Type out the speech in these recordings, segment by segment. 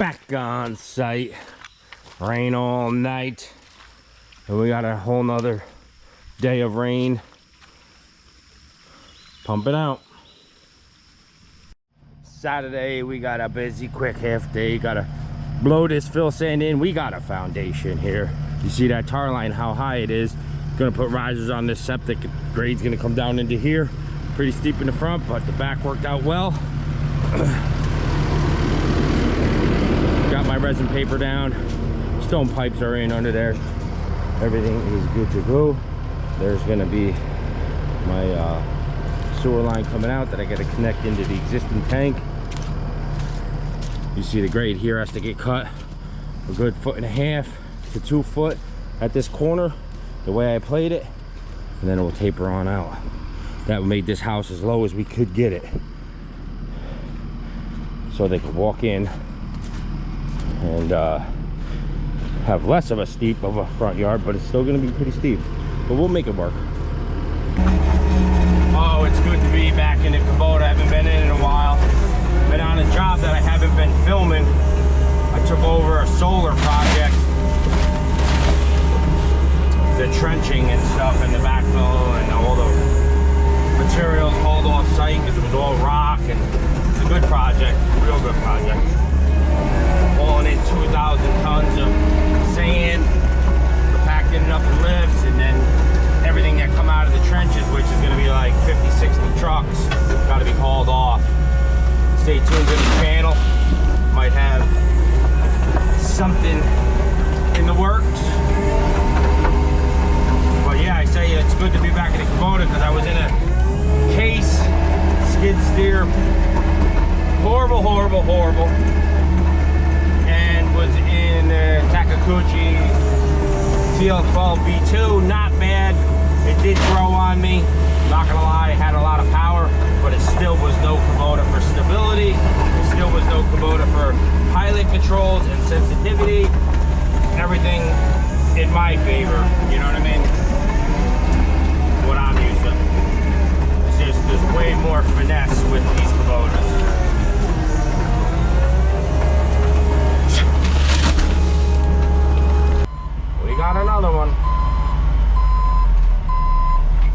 Back on site. Rain all night. And we got a whole nother day of rain. Pump it out. Saturday, we got a busy, quick half day. Gotta blow this fill sand in. We got a foundation here. You see that tar line, how high it is. Gonna put risers on this septic. Grade's gonna come down into here. Pretty steep in the front, but the back worked out well. Got my resin paper down. Stone pipes are in under there. Everything is good to go. There's gonna be my sewer line coming out that I gotta connect into the existing tank. You see the grade here has to get cut a good 1.5 to 2 foot at this corner, the way I played it, and then it will taper on out. That made this house as low as we could get it, so they could walk in and have less of a steep of a front yard, but it's still going to be pretty steep, but we'll make it work. Oh, it's good to be back in the Kubota. I haven't been in a while. Been on a job that I haven't been filming. I took over a solar project, the trenching and stuff, and the backfill and all the materials hauled off site because it was all rock, and it's a good project, real good project. Hauling in 2,000 tons of sand, packing it up in lifts, and then everything that come out of the trenches, which is going to be like 50, 60 trucks, got to be hauled off. Stay tuned to the channel. Might have something in the works. But yeah, I say it's good to be back in the Kubota because I was in a case skid steer, horrible, and was in Takakuchi TL12 V2, not bad. It did grow on me, not gonna lie. It had a lot of power, but it still was no Kubota for stability. It still was no Kubota for pilot controls and sensitivity. Everything in my favor, you know what I mean? What I'm used to. It's just, there's way more finesse with these Kubotas. We got another one.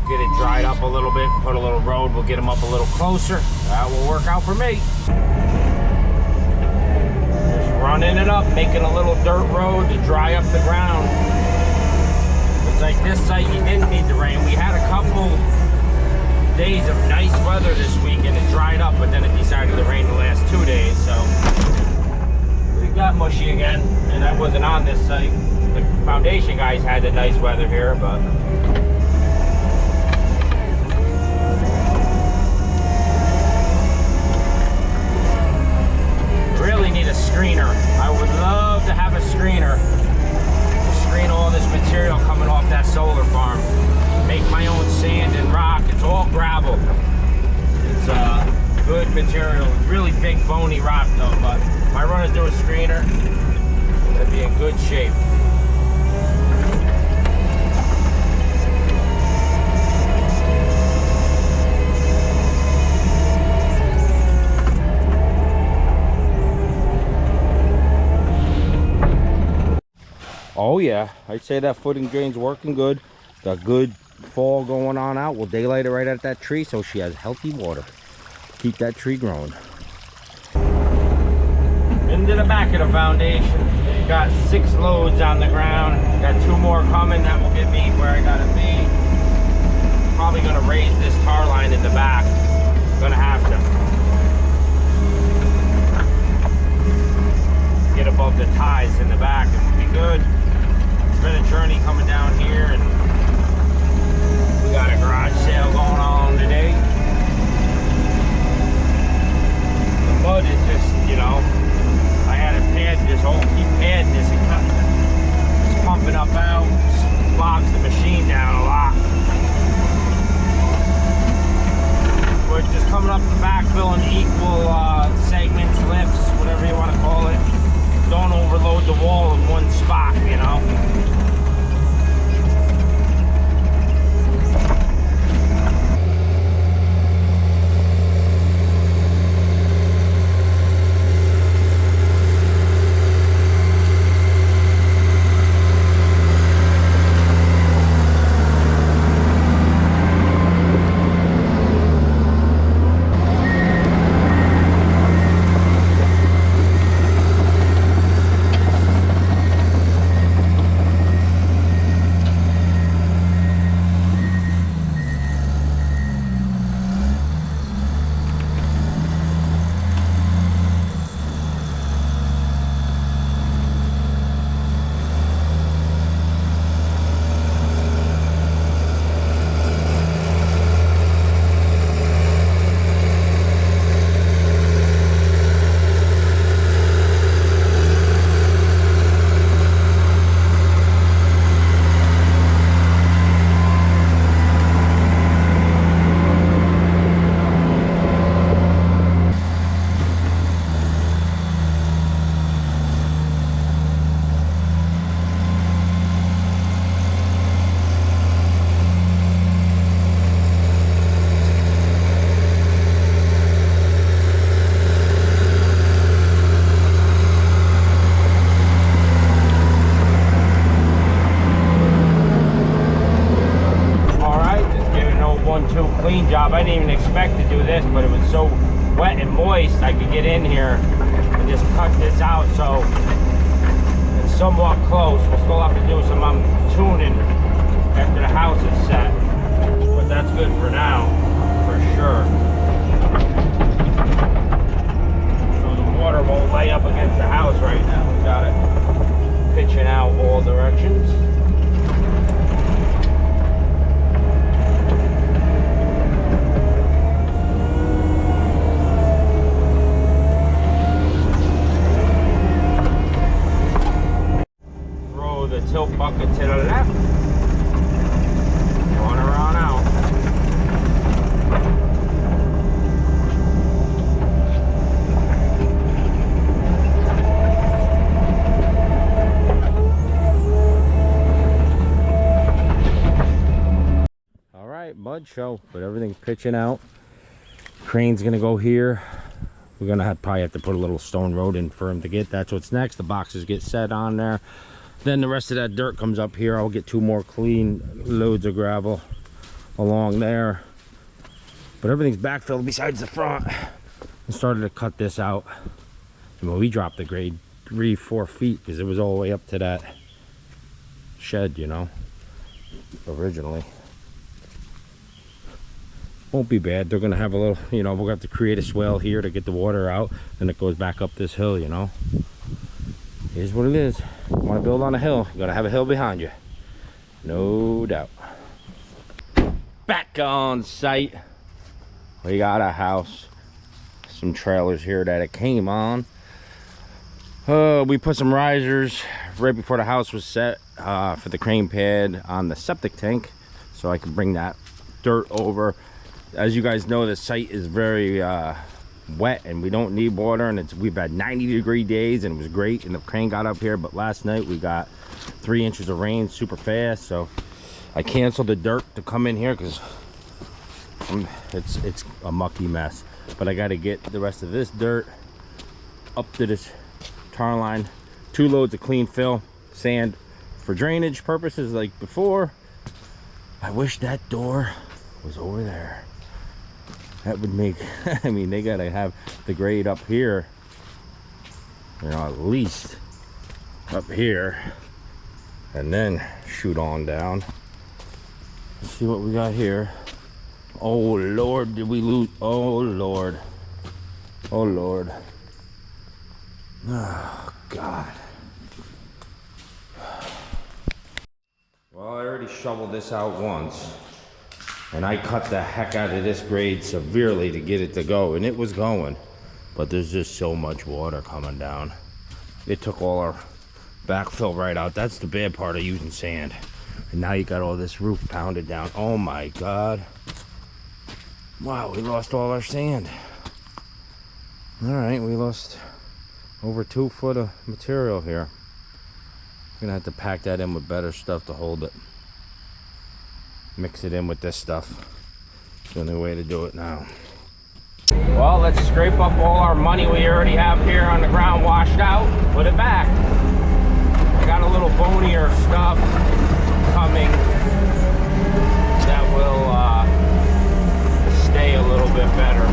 Get it dried up a little bit, put a little road, we'll get them up a little closer. That will work out for me. Just running it up, making a little dirt road to dry up the ground. It's like this site, you didn't need the rain. We had a couple days of nice weather this week and it dried up, but then it decided to rain the last 2 days, so we got mushy again. And I wasn't on this site. The foundation guys had the nice weather here, but really need a screener. I would love to have a screener to screen all this material coming off that solar farm. Make my own sand and rock. It's all gravel. It's good material. Really big bony rock though, but if I run into a screener, it'd be in good shape. Oh yeah, I'd say that footing drain's working good. Got good fall going on out. We'll daylight it right at that tree so she has healthy water. Keep that tree growing. Into the back of the foundation. Got 6 loads on the ground. Got 2 more coming. That will get me where I gotta be. Probably gonna raise this tar line in the back. Gonna have to get above the ties in the back. It will be good. It's been a journey coming down here, and we got a garage sale going on today. The mud is just, you know, I had to pad this whole, keep padding this and cutting it. It's pumping up out, just bogs the machine down a lot. clean job. I didn't even expect to do this, but it was so wet and moist I could get in here and just cut this out, so it's somewhat close. We'll still have to do some tuning after the house is set, but that's good for now, for sure. So the water won't lay up against the house right now. We got it pitching out all directions. Tilt bucket to the left, going around out. All right, mud show, but everything's pitching out. Crane's gonna go here. We're gonna probably have to put a little stone road in for him to get. That's what's next. The boxes get set on there. Then the rest of that dirt comes up here. I'll get 2 more clean loads of gravel along there. But everything's backfilled besides the front. I started to cut this out. Well, we dropped the grade 3-4 feet because it was all the way up to that shed, you know, originally. Won't be bad. They're gonna have a little, you know, we'll have to create a swale here to get the water out, and it goes back up this hill, you know. Here's what it is. You want to build on a hill, you gotta have a hill behind you, no doubt. Back on site, we got a house, some trailers here that it came on. We put some risers right before the house was set for the crane pad on the septic tank, so I can bring that dirt over. As you guys know, the site is very wet and we don't need water, and we've had 90-degree days and it was great, and the crane got up here. But last night we got 3 inches of rain super fast, so I canceled the dirt to come in here because it's a mucky mess. But I got to get the rest of this dirt up to this tar line. 2 loads of clean fill sand for drainage purposes like before. I wish that door was over there. That would make, I mean, they gotta have the grade up here, you know, at least up here, and then shoot on down. Let's see what we got here. Oh Lord, did we lose? Oh Lord, oh Lord, oh God. Well, I already shoveled this out once, and I cut the heck out of this grade severely to get it to go, and it was going, but there's just so much water coming down. It took all our backfill right out. That's the bad part of using sand. And now you got all this roof pounded down. Oh my God. Wow, we lost all our sand. All right, we lost over 2 foot of material here. Gonna have to pack that in with better stuff to hold it. Mix it in with this stuff. It's the only way to do it now. Well, let's scrape up all our money we already have here on the ground washed out, put it back. I got a little bonier stuff coming that will stay a little bit better.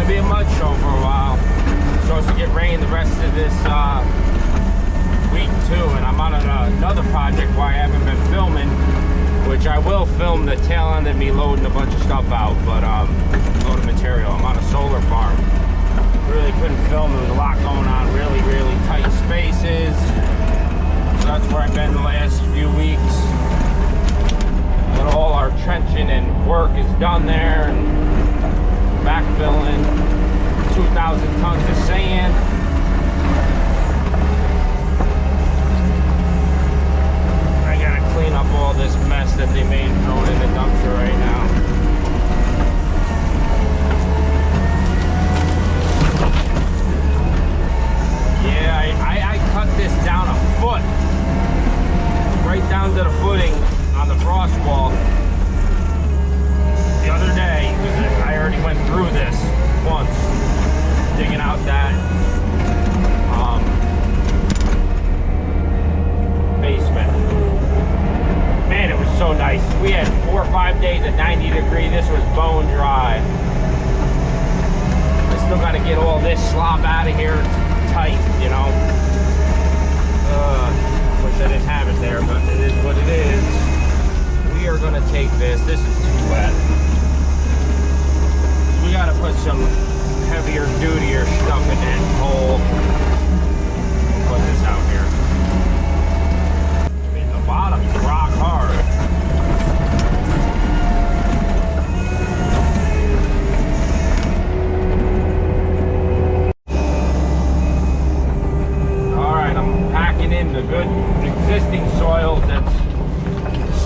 Be a mud show for a while. It's supposed to get rain the rest of this week too, and I'm on another project where I haven't been filming, which I will film the tail end of me loading a bunch of stuff out, but load of material. I'm on a solar farm. Really couldn't film. There was a lot going on, really tight spaces. So that's where I've been the last few weeks. But all our trenching and work is done there, and backfilling 2,000 tons of sand. I gotta clean up all this mess that they made throwing in the dumpster right now. Yeah, I cut this down a foot, right down to the footing on the frost wall the other day, because I already went through this once. digging out that basement. Man, it was so nice. We had 4 or 5 days at 90 degrees. This was bone dry. I still got to get all this slop out of here tight, you know. Wish I didn't have it there, but it is what it is. We are going to take this. This is too wet. We got to put some heavier, dutier stuff in that hole. Put this out here. I mean, the bottom's rock hard. Alright, I'm packing in the good existing soil that's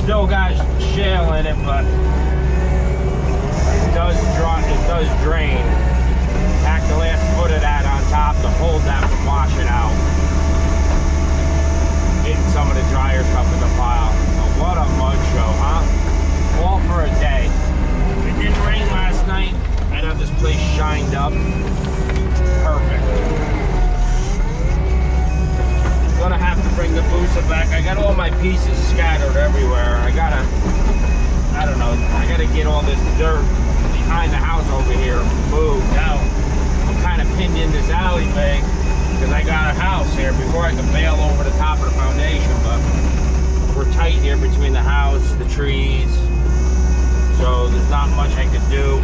still got shale in it, but it does drain. Pack the last foot of that on top to hold that from washing out. Getting some of the drier stuff in the pile. But what a mud show, huh? All for a day. It didn't rain last night. I'd have this place shined up. Perfect. Gonna have to bring the Busa back. I got all my pieces scattered everywhere. I gotta get all this dirt behind the house over here moved out. I'm kind of pinned in this alleyway because I got a house here before I can bail over the top of the foundation, but we're tight here between the house, the trees, so there's not much I could do.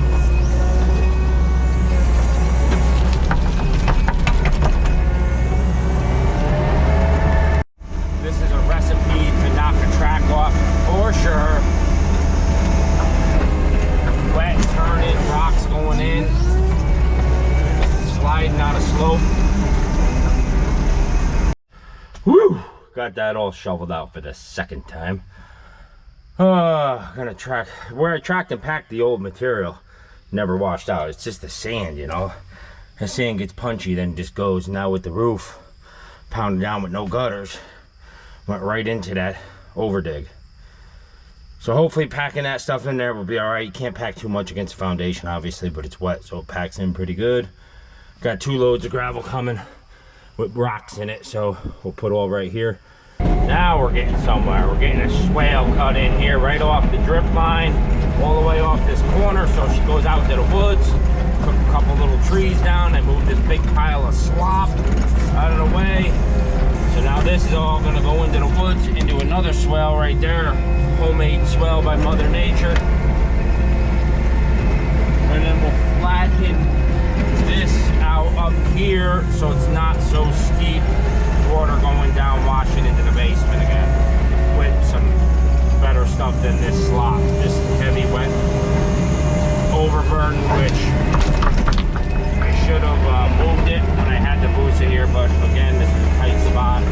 This is a recipe to knock a track off for sure. Wet, turning, rocks going in, sliding on a slope. Woo! Got that all shoveled out for the second time. Gonna track where I tracked and packed the old material. Never washed out. It's just the sand, you know. The sand gets punchy, then just goes. Now with the roof pounded down with no gutters, went right into that overdig. So hopefully packing that stuff in there will be all right. You can't pack too much against the foundation, obviously, but it's wet, so it packs in pretty good. Got 2 loads of gravel coming with rocks in it, so we'll put all right here. Now we're getting somewhere. We're getting a swale cut in here right off the drip line, all the way off this corner, so she goes out to the woods. Took a couple little trees down. I moved this big pile of slop out of the way. So now this is all gonna go into the woods, into another swale right there. Homemade swale by Mother Nature. And then we'll flatten this out up here so it's not so steep. Water going down, washing into the basement again. With some better stuff than this slop. This heavy, wet overburden, which I should have moved it when I had the Busa here, but again, this is a tight spot.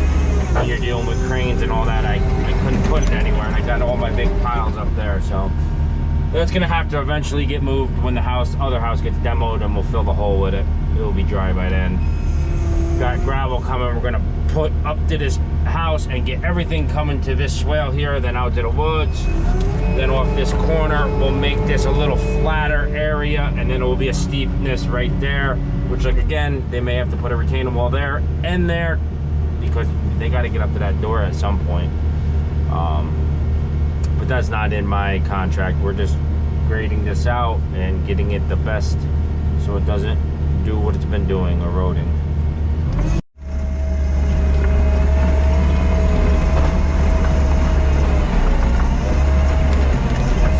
When you're dealing with cranes and all that, I couldn't put it anywhere, and I got all my big piles up there, so that's gonna have to eventually get moved when the other house gets demoed, and we'll fill the hole with it. It'll be dry by then. Got gravel coming. We're gonna put up to this house and get everything coming to this swale here, then out to the woods, then off this corner. We'll make this a little flatter area, and then it will be a steepness right there, which, like, again, they may have to put a retaining wall there and there because they got to get up to that door at some point. But that's not in my contract. We're just grading this out and getting it the best so it doesn't do what it's been doing, eroding.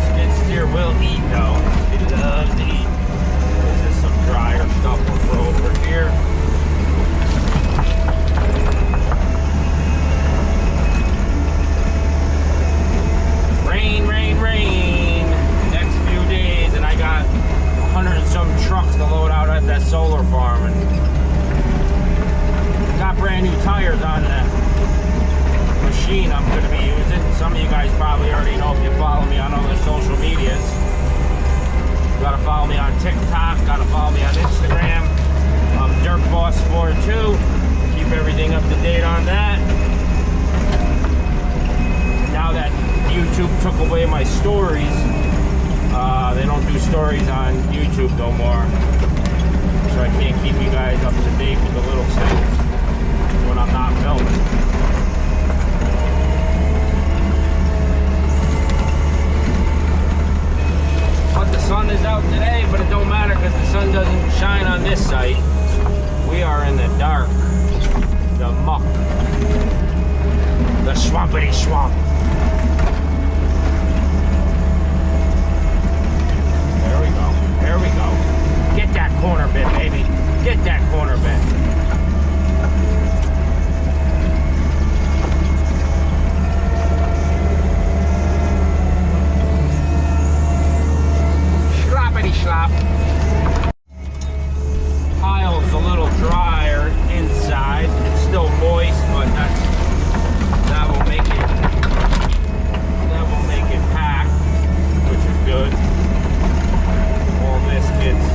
Skid steer will eat though. It loves to eat. This is some drier stuff we'll throw over here. Rain, rain, rain. Next few days, and I got 100 and some trucks to load out at that solar farm, and got brand new tires on the machine I'm going to be using. Some of you guys probably already know if you follow me on other social medias. You gotta follow me on TikTok, gotta follow me on Instagram. DirtBoss42. Keep everything up to date on that. Now that YouTube took away my stories, they don't do stories on YouTube no more. So I I can't keep you guys up to date with the little things when I'm not filming. But the sun is out today, but it don't matter because the sun doesn't shine on this site. We are in the dark, the muck, the swampity swamp. There we go. There we go. Get that corner bit, baby. Get that corner bit. Sloppity slop. Pile's a little drier inside. It's still moist, but that will make it packed, which is good. All this gets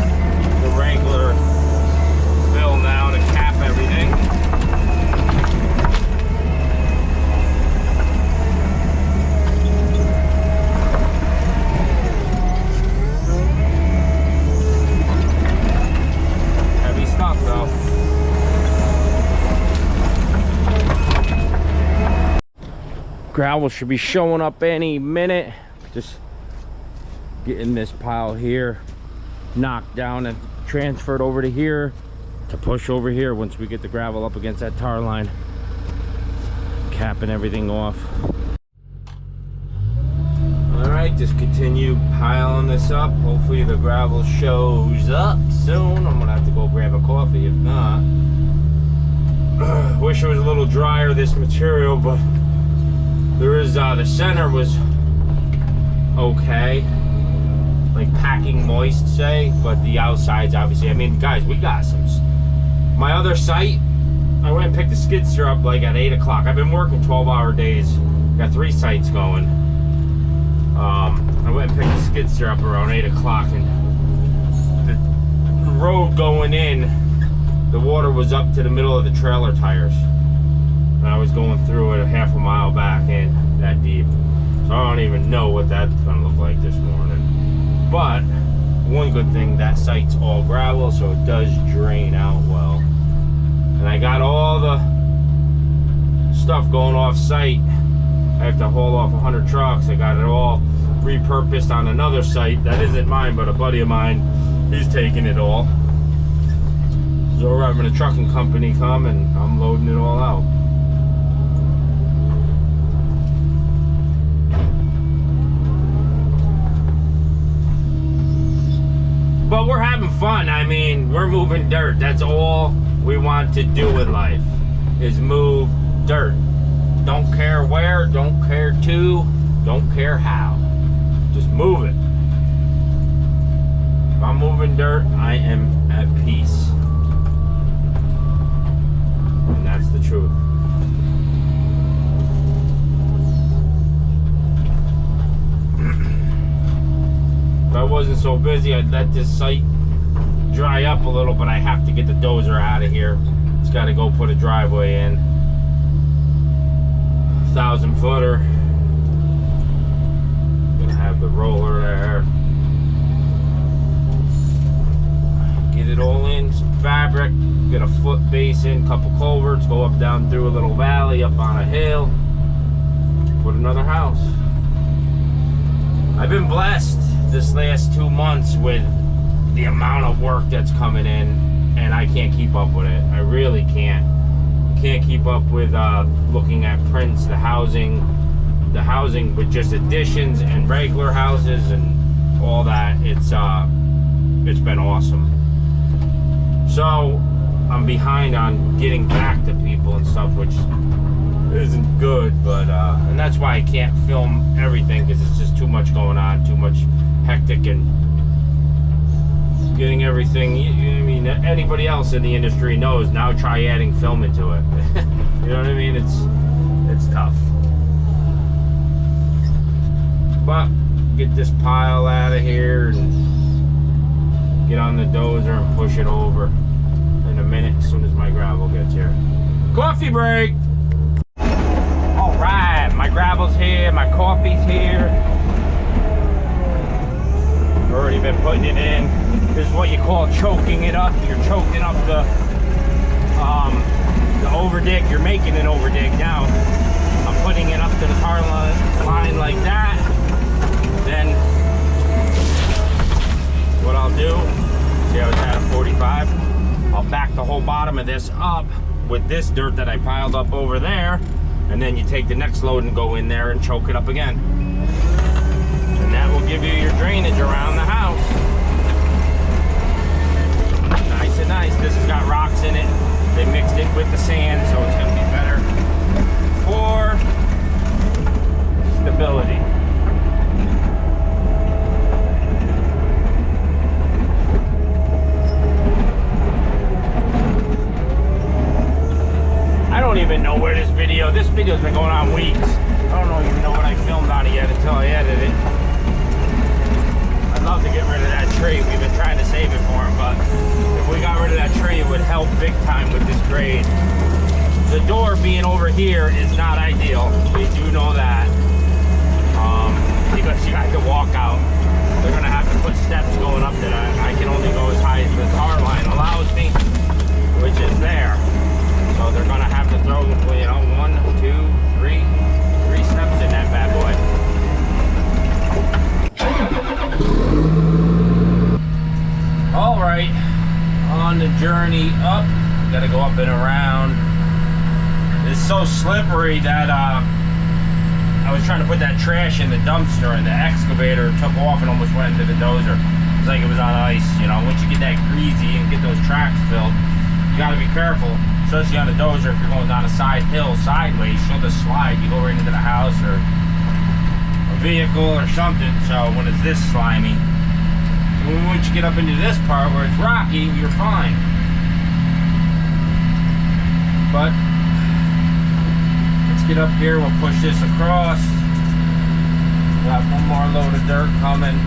the regular fill now to cap everything. Heavy stuff though. Gravel should be showing up any minute. Just getting this pile here knocked down and transferred over to here to push over here once we get the gravel up against that tar line, capping everything off. All right, just continue piling this up. Hopefully the gravel shows up soon. I'm gonna have to go grab a coffee if not. Wish it was a little drier, this material, but there is the center was okay, like packing moist, say, but the outsides obviously, I mean, guys, we got some. My other site, I went and picked the skid steer up like at 8 o'clock. I've been working 12-hour days, got 3 sites going. I went and picked the skid steer up around 8 o'clock, and the road going in, the water was up to the middle of the trailer tires, and I was going through it a half a mile back in that deep, so I don't even know what that's gonna look like this morning. But one good thing, that site's all gravel, so it does drain out well. And I got all the stuff going off site. I have to haul off 100 trucks. I got it all repurposed on another site that isn't mine, but a buddy of mine, he's taking it all. So we're having a trucking company come and I'm loading it all out. But we're having fun. I mean, we're moving dirt. That's all we want to do in life, is move dirt. Don't care where, don't care to, don't care how. Just move it. If I'm moving dirt, I am at peace. And that's the truth. If I wasn't so busy, I'd let this site dry up a little, but I have to get the dozer out of here. It's got to go put a driveway in. 1,000-footer. Gonna have the roller there. Get it all in, some fabric, get a foot base in, couple culverts, go up down through a little valley, up on a hill, put another house. I've been blessed this last 2 months with the amount of work that's coming in, and I can't keep up with it. I really can't. Can't keep up with looking at prints, the housing with just additions and regular houses and all that. It's been awesome. So I'm behind on getting back to people and stuff, which isn't good, but and that's why I can't film everything, because it's just too much going on, too much hectic and getting everything. I mean, anybody else in the industry knows. Now try adding film into it. You know what I mean? It's tough. But get this pile out of here and get on the dozer and push it over in a minute as soon as my gravel gets here. Coffee break! All right, my gravel's here, my coffee's here. Already been putting it in. This is what you call choking it up. You're choking up the overdig. You're making an overdig now. I'm putting it up to the tar line like that. Then what I'll do, see how it's at a 45? I'll back the whole bottom of this up with this dirt that I piled up over there, and then you take the next load and go in there and choke it up again. And that will give you your drainage around the house. Nice and nice. This has got rocks in it. They mixed it with the sand, so it's going to be better for stability. I don't even know where this video's been going on weeks. I don't even know what I filmed on it yet until I edit it. I'd love to get rid of that tree. We've been trying to save it for him, but if we got rid of that tree, it would help big time with this grade. The door being over here is not ideal. We do know that. Because you have to walk out. They're gonna have to put steps going up that I can only go as high as the tar line allows me, which is there. So they're gonna have to throw, you know, 1, 2, 3 steps in that bad boy. All right, on the journey up, gotta go up and around. It's so slippery that I was trying to put that trash in the dumpster, and the excavator took off and almost went into the dozer. It's like it was on ice, you know. Once you get that greasy and get those tracks filled, you gotta be careful, especially on the dozer. If you're going down a side hill sideways, she'll just slide. You go right into the house or a vehicle or something. So when it's this slimy, once you get up into this part where it's rocky, you're fine. But let's get up here. We'll push this across. Got one more load of dirt coming,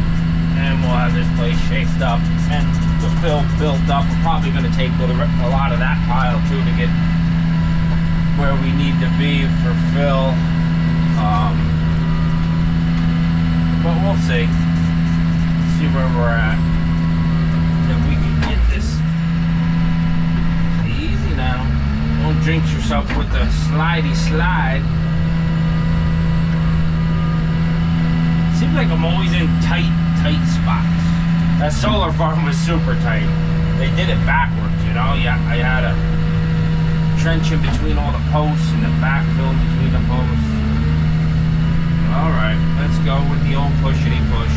and we'll have this place shaped up and the fill built up. We're probably going to take a lot of that pile too to get where we need to be for fill. But we'll see. See where we're at. If we can get this easy now. Don't jinx yourself with the slidey slide. Seems like I'm always in tight spots. That solar farm was super tight. They did it backwards, you know. Yeah, I had a trench in between all the posts and the backfill between the posts. All right, let's go with the old pushity push.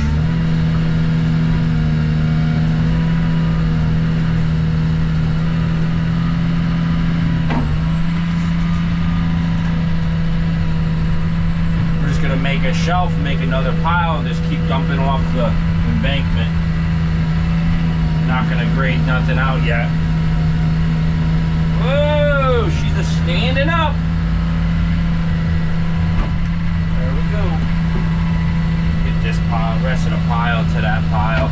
We're just gonna make a shelf, make another pile, and just keep dumping off the embankment. Not gonna grade nothing out yet. Whoa, she's a standing up. There we go. Get this pile, rest of the pile to that pile.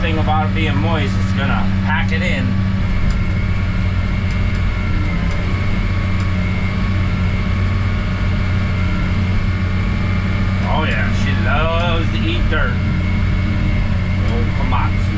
About it being moist, it's gonna pack it in. Oh yeah, she loves to eat dirt. Old Komatsu.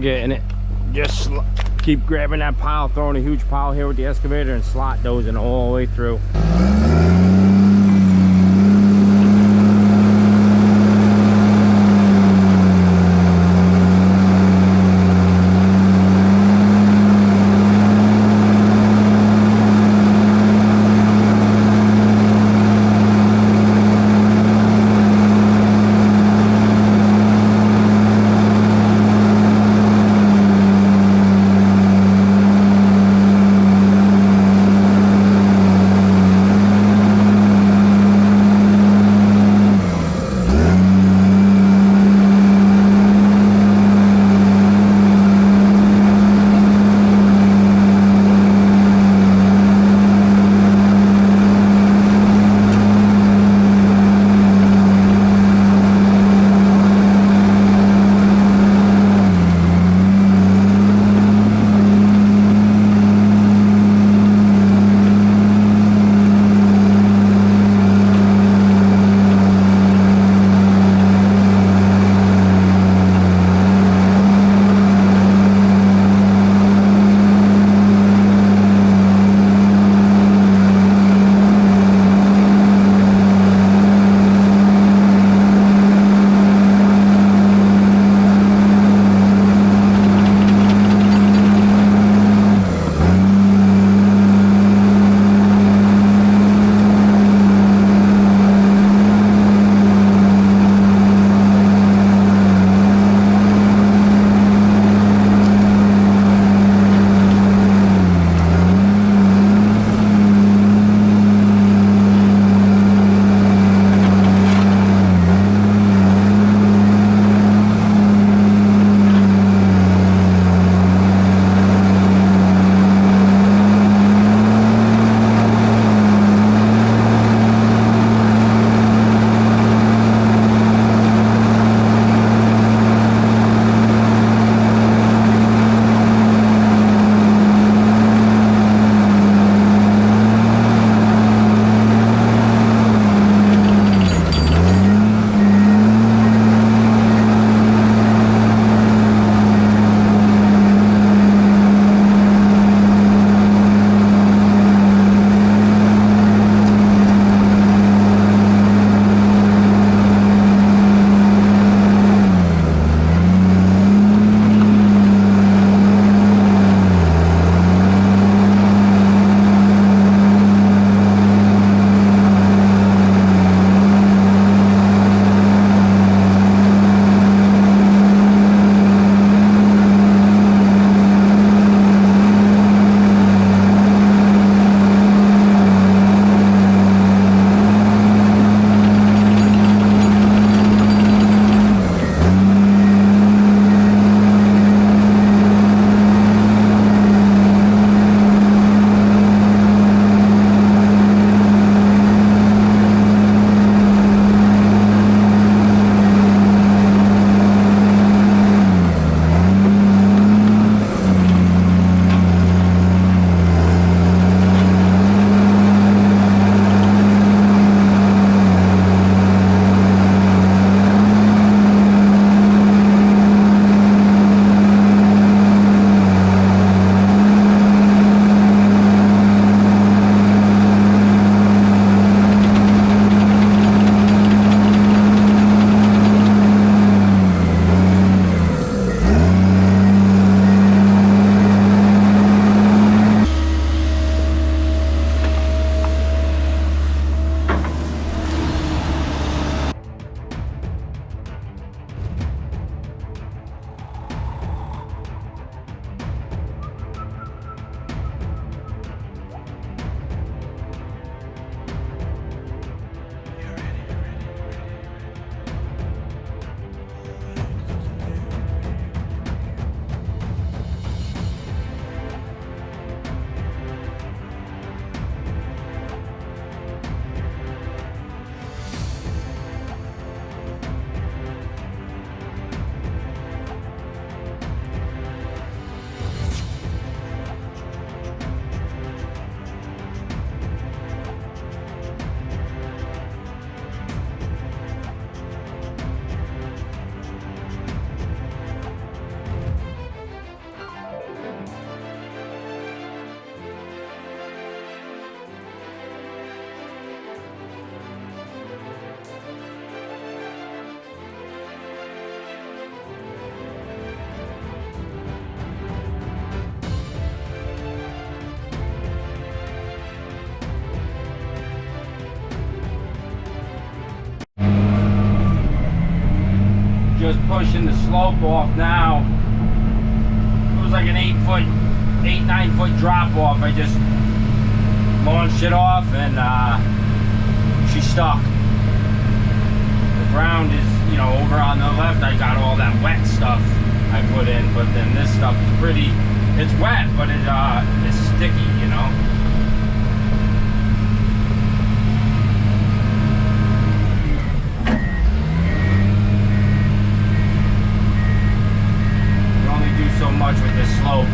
Getting it. Just keep grabbing that pile, throwing a huge pile here with the excavator and slot those in all the way through. just pushing the slope off now. It was like an 9 foot drop off. I just launched it off and she's stuck. The ground is, you know, over on the left. I got all that wet stuff I put in, but then this stuff is pretty, it's wet, but it's sticky, you know. You only do so much with this slope.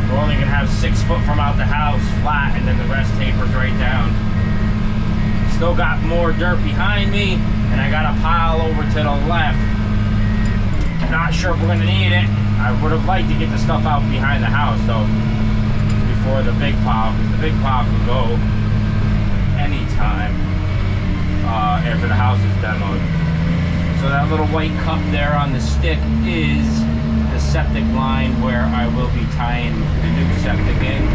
We're only gonna have 6 foot from out the house flat, and then the rest tapers right down. Still got more dirt behind me, and I got a pile over to the left. Not sure if we're gonna need it. I would have liked to get the stuff out behind the house though, before the big pile, because the big pile can go anytime after the house is demoed. So that little white cup there on the stick is the septic line where I will be tying the new septic in.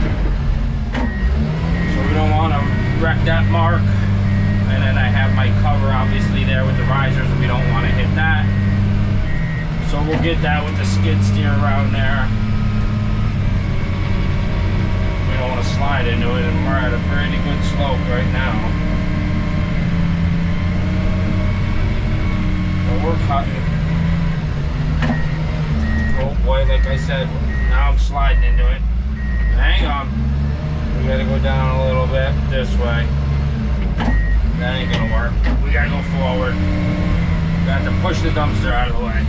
So we don't want to wreck that mark. And then I have my cover obviously there with the risers, and we don't want to hit that. So we'll get that with the skid steer around there. We don't want to slide into it, and we're at a pretty good slope right now. So we're cutting. Oh boy, like I said, now I'm sliding into it. Hang on. We gotta go down a little bit this way. That ain't gonna work. We gotta go forward. We got to push the dumpster out of the way.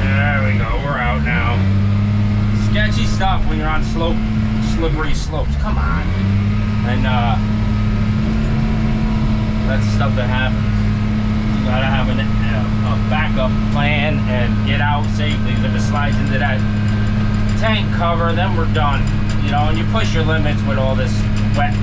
There we go, we're out now. Sketchy stuff when you're on slippery slopes. Come on. And that's stuff that happens. You gotta have a backup plan and get out safely. If it slides into that tank cover, then we're done. You know, and you push your limits with all this wet,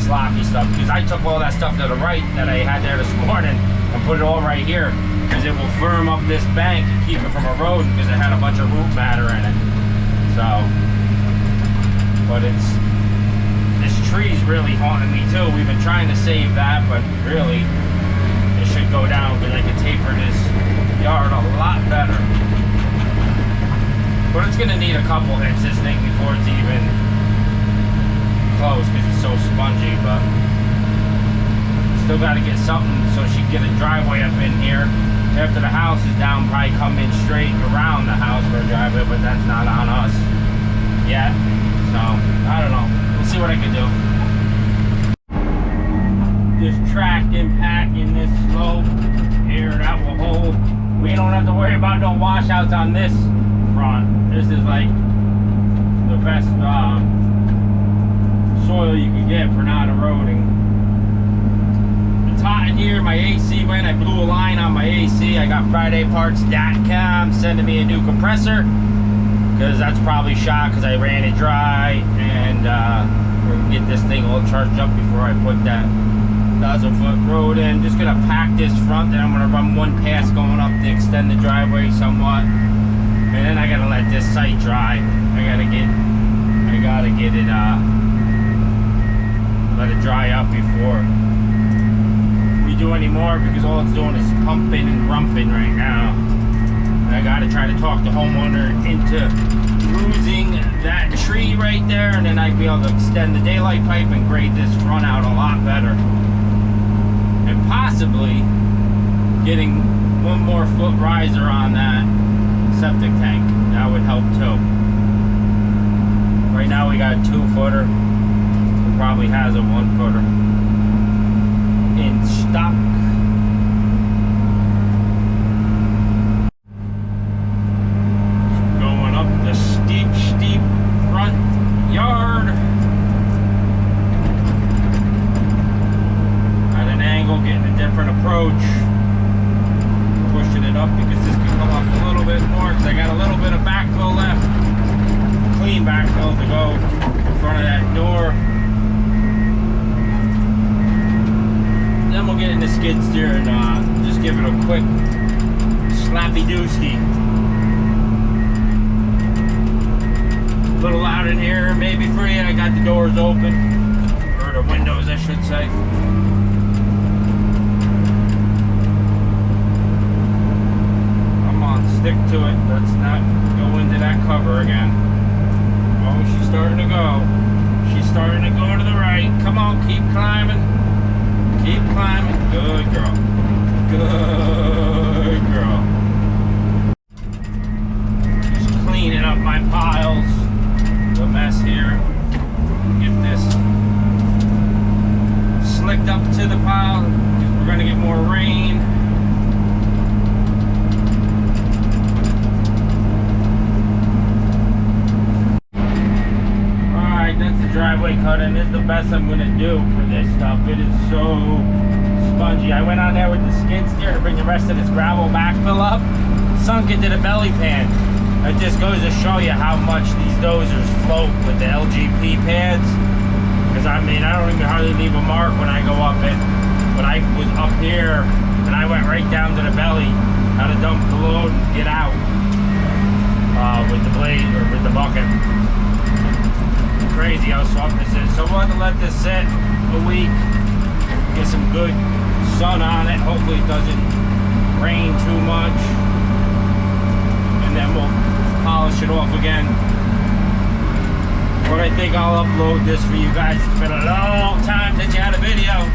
sloppy stuff. Because I took all that stuff to the right that I had there this morning and put it all right here, because it will firm up this bank and keep it from eroding, because it had a bunch of root matter in it. So, but this tree's really haunting me too. We've been trying to save that, but really it should go down, because I can taper this yard a lot better. But it's gonna need a couple hits, this thing, before it's even close, because it's so spongy. But still got to get something so she can get a driveway up in here. After the house is down, probably come in straight around the house for a driveway, but that's not on us yet. So I don't know. We'll see what I can do. This track impact in this slope here, that will hold. We don't have to worry about no washouts on this front. This is like the best soil you can get for not eroding. It's hot in here. My AC went. I blew a line on my AC. I got FridayParts.com sending me a new compressor, because that's probably shot because I ran it dry, and we're gonna get this thing all charged up before I put that 1,000-foot road in. Just gonna pack this front, then I'm gonna run one pass going up to extend the driveway somewhat, and then I gotta let this site dry. I gotta get it let it dry up before we do any more, because all it's doing is pumping and rumping right now. And I gotta try to talk the homeowner into losing that tree right there, and then I'd be able to extend the daylight pipe and grade this front out a lot better. And possibly getting one more foot riser on that septic tank. That would help too. Right now we got a 2-footer. It probably has a 1-footer in stock. Going up the steep front yard at an angle, getting a different approach, pushing it up, because this can come up a little bit more, because I got a little bit of backfill left, clean backfill to go in front of that door. Then we'll get in the skid steer and just give it a quick slappy dooski. A little loud in here, maybe for you. I got the doors open, or the windows, I should say. Come on, stick to it. Let's not go into that cover again. Oh, she's starting to go. She's starting to go to the right. Come on, keep climbing. Keep climbing. Good girl. Good girl. Just cleaning up my piles. The mess here. Get this slicked up to the pile because we're going to get more rain. Alright, that's the driveway cut, and this is the best I'm going to do for this stuff. It is so spongy. I went on there with the skid steer to bring the rest of this gravel backfill up, sunk it to the belly pan. It just goes to show you how much these dozers float with the LGP pads. Because I mean, I don't even hardly leave a mark when I go up it. But I was up here and I went right down to the belly. How to dump the load and get out with the blade or with the bucket. Crazy how soft this is. So we'll have to let this sit a week. Get some good sun on it. Hopefully it doesn't rain too much. And then we'll polish it off again. But I think I'll upload this for you guys. It's been a long time since you had a video.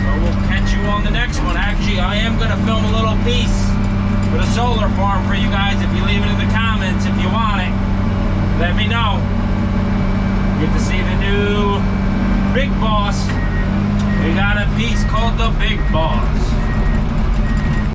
So we'll catch you on the next one. Actually, I am going to film a little piece with a solar farm for you guys if you leave it in the